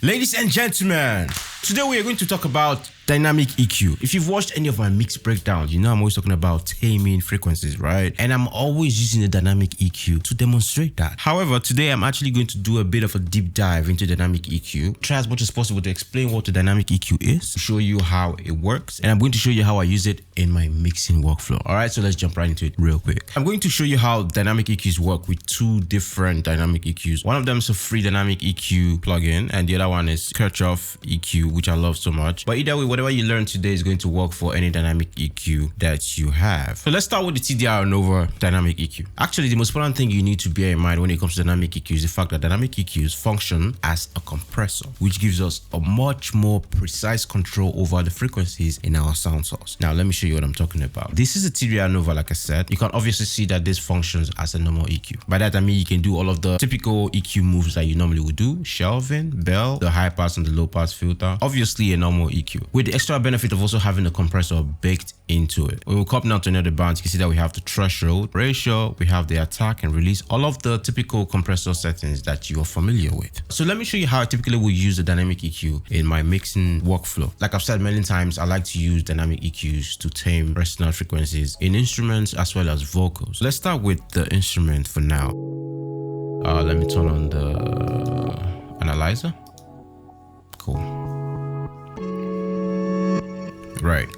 Ladies and gentlemen, today we are going to talk about dynamic EQ. If you've watched any of my mix breakdowns, you know I'm always talking about taming frequencies, right? And I'm always using the dynamic EQ to demonstrate that. However, today I'm actually going to do a bit of a deep dive into dynamic EQ. Try as much as possible to explain what the dynamic EQ is, show you how it works, and I'm going to show you how I use it in my mixing workflow. All right, so let's jump right into it real quick. I'm going to show you how dynamic EQs work with two different dynamic EQs. One of them is a free dynamic EQ plugin, and the other one is Catchoff EQ, which I love so much. But either way, whatever you learn today is going to work for any dynamic EQ that you have. So let's start with the TDR Nova dynamic EQ. Actually, the most important thing you need to bear in mind when it comes to dynamic EQ is the fact that dynamic EQs function as a compressor, which gives us a much more precise control over the frequencies in our sound source. Now, let me show you what I'm talking about. This is a TDR Nova, like I said. You can obviously see that this functions as a normal EQ. By that, I mean you can do all of the typical EQ moves that you normally would do: shelving, bell, the high pass and the low pass filter. Obviously a normal EQ, with the extra benefit of also having a compressor baked into it. When we come now to another band, you can see that we have the threshold, ratio, we have the attack and release, all of the typical compressor settings that you are familiar with. So let me show you how I typically will use the dynamic EQ in my mixing workflow. Like I've said many times, I like to use dynamic EQs to tame resonant frequencies in instruments as well as vocals. Let's start with the instrument for now. Let me turn on the analyzer. Cool. Right.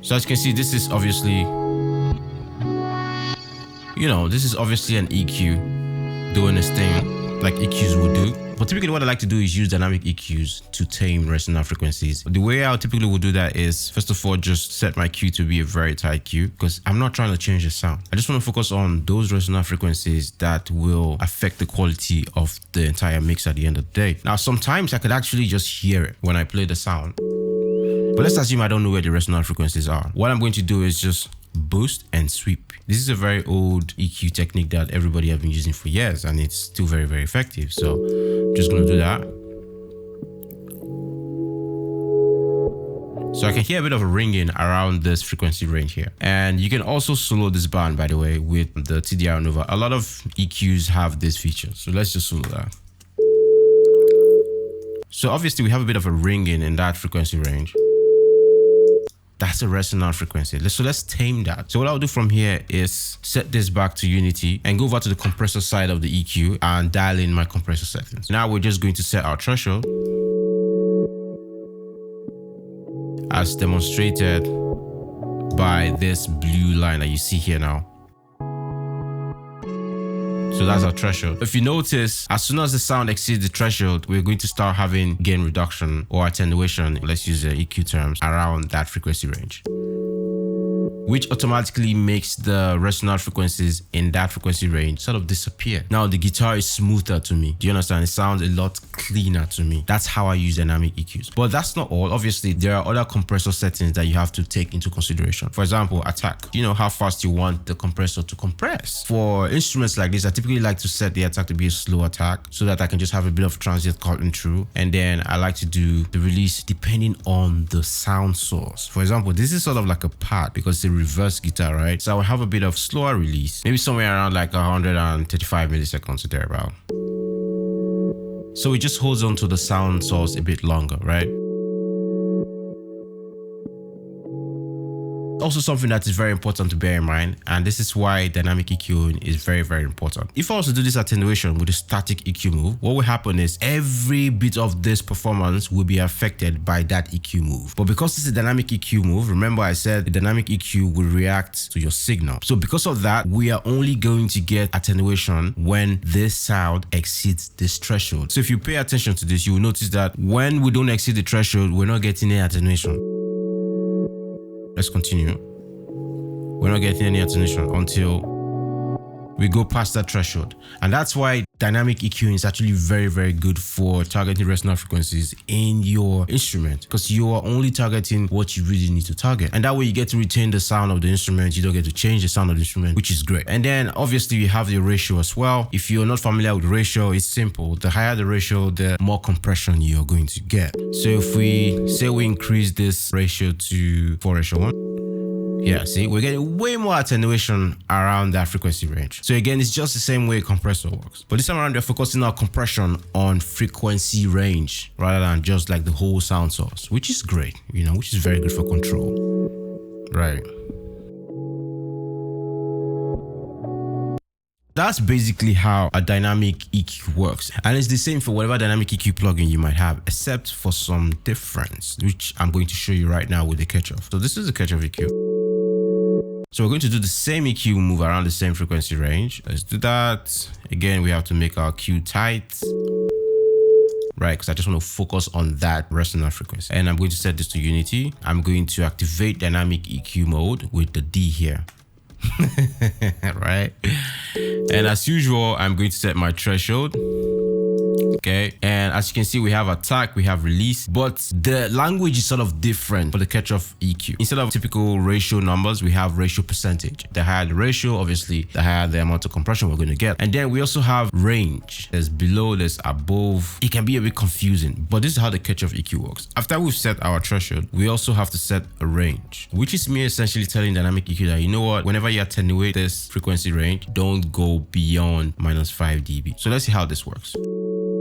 So as you can see, this is obviously, this is obviously an EQ doing its thing like EQs would do. But typically what I like to do is use dynamic EQs to tame resonant frequencies. The way I typically would do that is, first of all, just set my Q to be a very tight Q, because I'm not trying to change the sound. I just want to focus on those resonant frequencies that will affect the quality of the entire mix at the end of the day. Now, sometimes I could actually just hear it when I play the sound. But let's assume I don't know where the resonant frequencies are. What I'm going to do is just boost and sweep. This is a very old EQ technique that everybody has been using for years, and it's still very, very effective. So I'm just going to do that. So I can hear a bit of a ringing around this frequency range here. And you can also solo this band, by the way, with the TDR Nova. A lot of EQs have this feature. So let's just solo that. So obviously we have a bit of a ringing in that frequency range. That's a resonant frequency. So let's tame that. So what I'll do from here is set this back to unity and go over to the compressor side of the EQ and dial in my compressor settings. Now we're just going to set our threshold as demonstrated by this blue line that you see here now. So that's our threshold. If you notice, as soon as the sound exceeds the threshold, we're going to start having gain reduction or attenuation, let's use the EQ terms, around that frequency range, which automatically makes the resonant frequencies in that frequency range sort of disappear. Now the guitar is smoother to me. Do you understand? It sounds a lot cleaner to me. That's how I use dynamic EQs. But that's not all. Obviously, there are other compressor settings that you have to take into consideration. For example, attack. You know how fast you want the compressor to compress. For instruments like this, I typically like to set the attack to be a slow attack so that I can just have a bit of transient cutting through. And then I like to do the release depending on the sound source. For example, this is sort of like a pad because it's a reverse guitar, right? So I will have a bit of slower release, maybe somewhere around like 135 milliseconds or thereabout. So it just holds on to the sound source a bit longer, right? Also something that is very important to bear in mind, and this is why dynamic EQing is very, very important. If I was to do this attenuation with a static EQ move, what will happen is every bit of this performance will be affected by that EQ move. But because it's a dynamic EQ move, remember I said the dynamic EQ will react to your signal. So because of that, we are only going to get attenuation when this sound exceeds this threshold. So if you pay attention to this, you will notice that when we don't exceed the threshold, we're not getting any attenuation. Let's continue. We're not getting any attenuation until we go past that threshold. And that's why dynamic EQing is actually very, very good for targeting resonant frequencies in your instrument, because you are only targeting what you really need to target. And that way you get to retain the sound of the instrument. You don't get to change the sound of the instrument, which is great. And then obviously you have the ratio as well. If you're not familiar with ratio, it's simple. The higher the ratio, the more compression you're going to get. So if we say we increase this ratio to 4:1, Yeah, see, we're getting way more attenuation around that frequency range. So again, it's just the same way a compressor works. But this time around, they're focusing our compression on frequency range rather than just like the whole sound source, which is great, which is very good for control. Right. That's basically how a dynamic EQ works. And it's the same for whatever dynamic EQ plugin you might have, except for some difference, which I'm going to show you right now with the Catchoff. So this is the Catchoff EQ. So we're going to do the same EQ, move around the same frequency range. Let's do that. Again, we have to make our Q tight, right? Because I just want to focus on that resonant frequency. And I'm going to set this to unity. I'm going to activate dynamic EQ mode with the D here. Right, and as usual, I'm going to set my threshold. Okay, and as you can see, we have attack, we have release, but the language is sort of different for the Catchoff EQ. Instead of typical ratio numbers, we have ratio percentage. The higher the ratio, obviously, the higher the amount of compression we're going to get. And then we also have range. There's below, there's above. It can be a bit confusing, but this is how the Catchoff EQ works. After we've set our threshold, we also have to set a range, which is me essentially telling dynamic EQ that, you know what, whenever you attenuate this frequency range, don't go beyond -5 dB. So let's see how this works.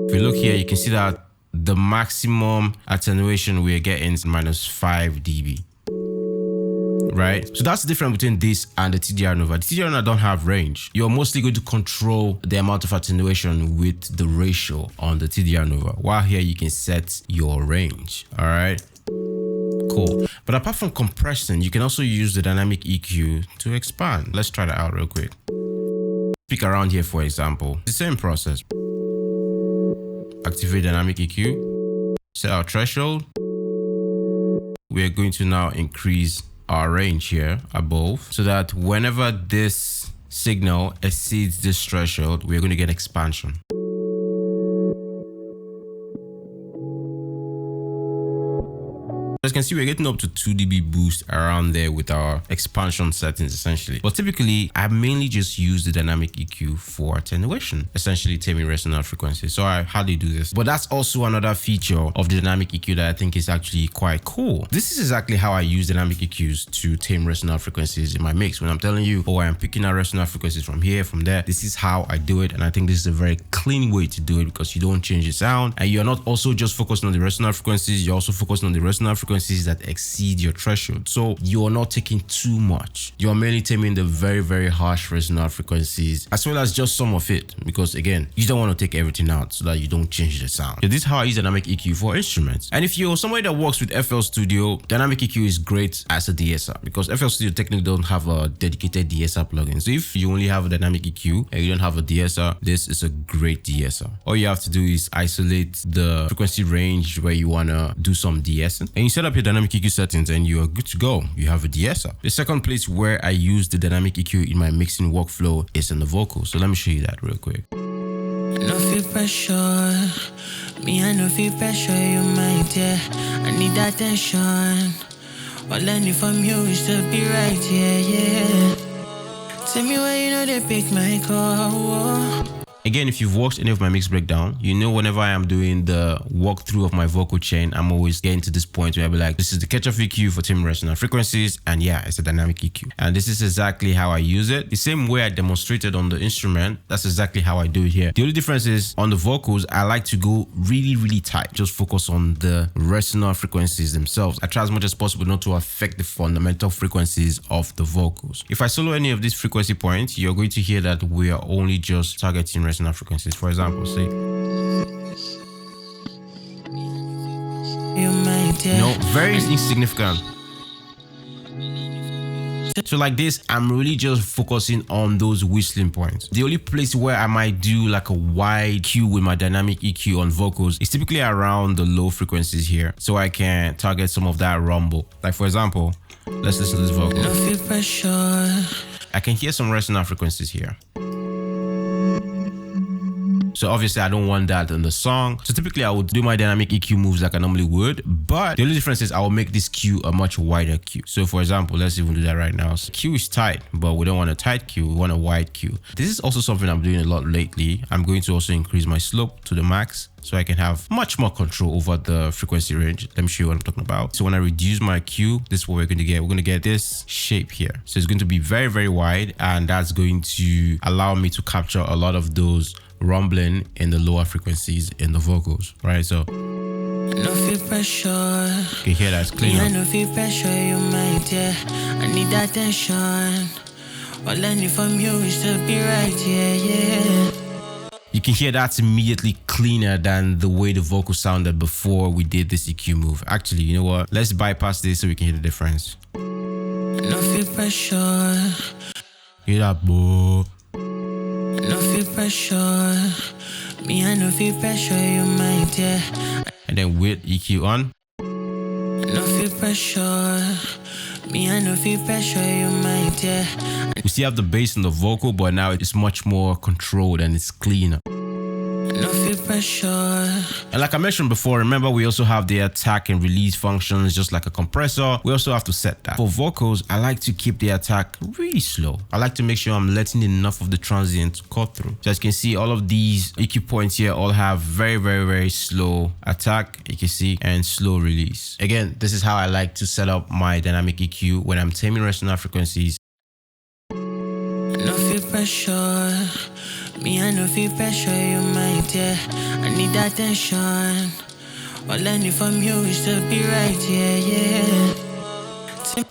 If you look here, you can see that the maximum attenuation we're getting is -5 dB, right? So that's the difference between this and the TDR Nova. The TDR Nova don't have range. You're mostly going to control the amount of attenuation with the ratio on the TDR Nova, while here you can set your range, all right? Cool. But apart from compression, you can also use the dynamic EQ to expand. Let's try that out real quick. Pick around here, for example. The same process. Activate dynamic EQ, set our threshold. We are going to now increase our range here above so that whenever this signal exceeds this threshold, we're going to get expansion. As you can see, we're getting up to 2 dB boost around there with our expansion settings, essentially. But typically, I mainly just use the dynamic EQ for attenuation, essentially taming resonant frequencies. So I hardly do this. But that's also another feature of the dynamic EQ that I think is actually quite cool. This is exactly how I use dynamic EQs to tame resonant frequencies in my mix. When I'm telling you, oh, I'm picking out resonant frequencies from here, from there, this is how I do it. And I think this is a very clean way to do it because you don't change the sound. And you're not also just focusing on the resonant frequencies, you're also focusing on the resonant frequencies that exceed your threshold. So you're not taking too much. You're mainly taming the very, very harsh resonant frequencies, as well as just some of it, because again, you don't want to take everything out so that you don't change the sound. So this is how I use dynamic EQ for instruments. And if you're somebody that works with FL Studio, dynamic EQ is great as a DSR because FL Studio technically don't have a dedicated DSR plugin. So if you only have a dynamic EQ and you don't have a DSR, this is a great DSR. All you have to do is isolate the frequency range where you want to do some de-essing, and you set up your dynamic EQ settings and you are good to go. You have a DSR. The second place where I use the dynamic EQ in my mixing workflow is in the vocals. So let me show you that real quick. No feel pressure, me I no feel pressure, you mind, yeah. I need attention. All I need from you is to be right, yeah. Tell me why you know they pick my call. Again, if you've watched any of my mix breakdown, you know whenever I am doing the walkthrough of my vocal chain, I'm always getting to this point where I'll be like, this is the Catchoff EQ for taming resonant frequencies, and yeah, it's a dynamic EQ. And this is exactly how I use it. The same way I demonstrated on the instrument, that's exactly how I do it here. The only difference is on the vocals, I like to go really, really tight. Just focus on the resonant frequencies themselves. I try as much as possible not to affect the fundamental frequencies of the vocals. If I solo any of these frequency points, you're going to hear that we are only just targeting resonant frequencies. For example, say, very insignificant. So like this, I'm really just focusing on those whistling points. The only place where I might do like a wide Q with my dynamic EQ on vocals is typically around the low frequencies here, so I can target some of that rumble. Like for example, let's listen to this vocal. No feel pressure. I can hear some resonant frequencies here. So obviously I don't want that in the song. So typically I would do my dynamic EQ moves like I normally would, but the only difference is I will make this Q a much wider Q. So for example, let's even do that right now. So Q is tight, but we don't want a tight Q, we want a wide Q. This is also something I'm doing a lot lately. I'm going to also increase my slope to the max so I can have much more control over the frequency range. Let me show you what I'm talking about. So when I reduce my Q, this is what we're going to get. We're going to get this shape here. So it's going to be very, very wide, and that's going to allow me to capture a lot of those rumbling in the lower frequencies in the vocals, right? So no feel pressure. You can hear that, it's clean. I no feel pressure, you might, yeah. I need that tension. All I need from you is to be right, yeah. You can hear that's immediately cleaner than the way the vocal sounded before we did this EQ move. Actually, you know what? Let's bypass this so we can hear the difference. No feel pressure. Hear that, boy? No feel pressure. Me, I no feel pressure, you might, yeah. And then with EQ on. No feel pressure. Me, I no feel pressure, you might, yeah. We still have the bass in the vocal, but now it's much more controlled and it's cleaner. No feel pressure. And like I mentioned before, remember we also have the attack and release functions just like a compressor. We also have to set that. For vocals, I like to keep the attack really slow. I like to make sure I'm letting enough of the transient cut through. So as you can see, all of these EQ points here all have very, very, very slow attack, you can see, and slow release. Again, this is how I like to set up my dynamic EQ when I'm taming resonant frequencies. No feel pressure. Me, I no feel pressure, you might, yeah. I need that tension. All I need from you is to be right, yeah.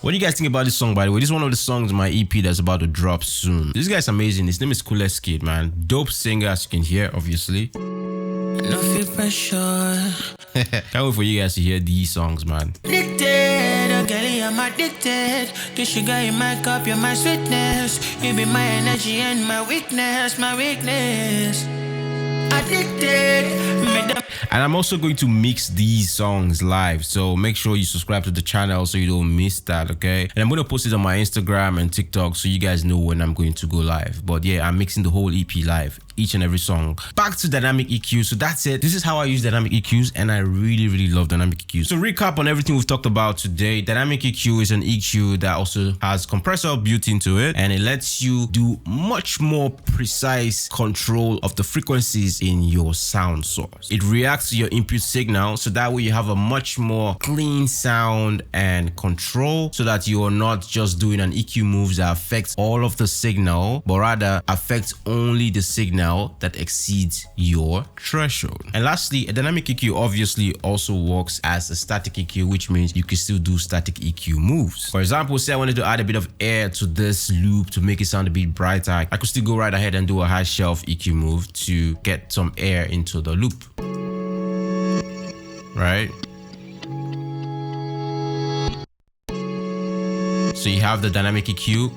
What do you guys think about this song, by the way? This is one of the songs in my EP that's about to drop soon. This guy's amazing. His name is Coolest Kid, man. Dope singer, as you can hear, obviously. No feel pressure. Can't wait for you guys to hear these songs, man. Addicted, oh girl, I'm addicted. The sugar in my cup, you're my sweetness. You be my energy and my weakness, Addicted. And I'm also going to mix these songs live, so make sure you subscribe to the channel so you don't miss that, okay? And I'm going to post it on my Instagram and TikTok so you guys know when I'm going to go live. But yeah, I'm mixing the whole EP live, each and every song. Back to dynamic EQ. So that's it. This is how I use dynamic EQs, and I really, really love dynamic EQs. So recap on everything we've talked about today. Dynamic EQ is an EQ that also has compressor built into it, and it lets you do much more precise control of the frequencies in your sound source. It reacts to your input signal, so that way you have a much more clean sound and control, so that you are not just doing an EQ moves that affects all of the signal, but rather affects only the signal that exceeds your threshold. And lastly, a dynamic EQ obviously also works as a static EQ, which means you can still do static EQ moves. For example, say I wanted to add a bit of air to this loop to make it sound a bit brighter, I could still go right ahead and do a high shelf EQ move to get some air into the loop. Right? So you have the dynamic EQ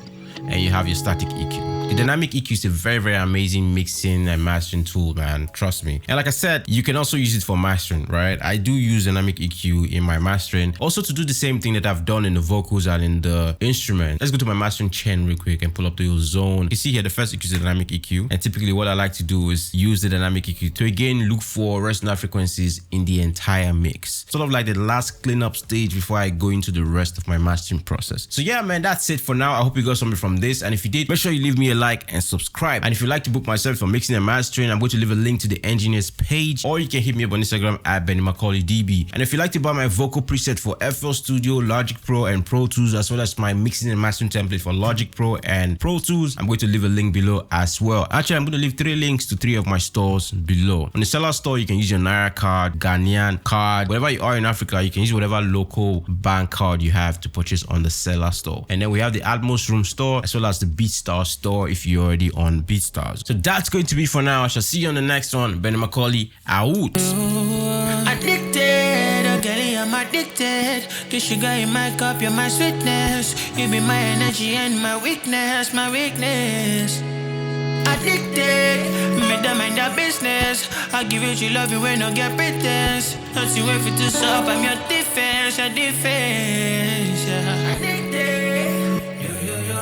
and you have your static EQ. The dynamic EQ is a very, very amazing mixing and mastering tool, man. Trust me. And like I said, you can also use it for mastering, right? I do use dynamic EQ in my mastering. Also to do the same thing that I've done in the vocals and in the instrument. Let's go to my mastering chain real quick and pull up the zone. You see here, the first EQ is the dynamic EQ. And typically what I like to do is use the dynamic EQ to again look for resonant frequencies in the entire mix. Sort of like the last cleanup stage before I go into the rest of my mastering process. So yeah, man, that's it for now. I hope you got something from this. And if you did, make sure you leave me a like and subscribe. And if you'd like to book myself for mixing and mastering, I'm going to leave a link to the engineer's page, or you can hit me up on Instagram at BennyMacaulayDB. And if you'd like to buy my vocal preset for FL Studio, Logic Pro, and Pro Tools, as well as my mixing and mastering template for Logic Pro and Pro Tools, I'm going to leave a link below as well. Actually, I'm going to leave 3 links to 3 of my stores below. On the seller store, you can use your Naira card, Ghanaian card, wherever you are in Africa, you can use whatever local bank card you have to purchase on the seller store. And then we have the Atmos Room store, as well as the BeatStars store if you're already on BeatStars. So that's going to be for now. I shall see you on the next one. Benny Macaulay, out. Addicted, oh girl, I'm addicted. The sugar in my cup, you're my sweetness. You be my energy and my weakness, Addicted, make them mind their business. I give it you love you when I get pretense. Don't you wait for to stop, I'm your defense, yeah. Addicted, yo.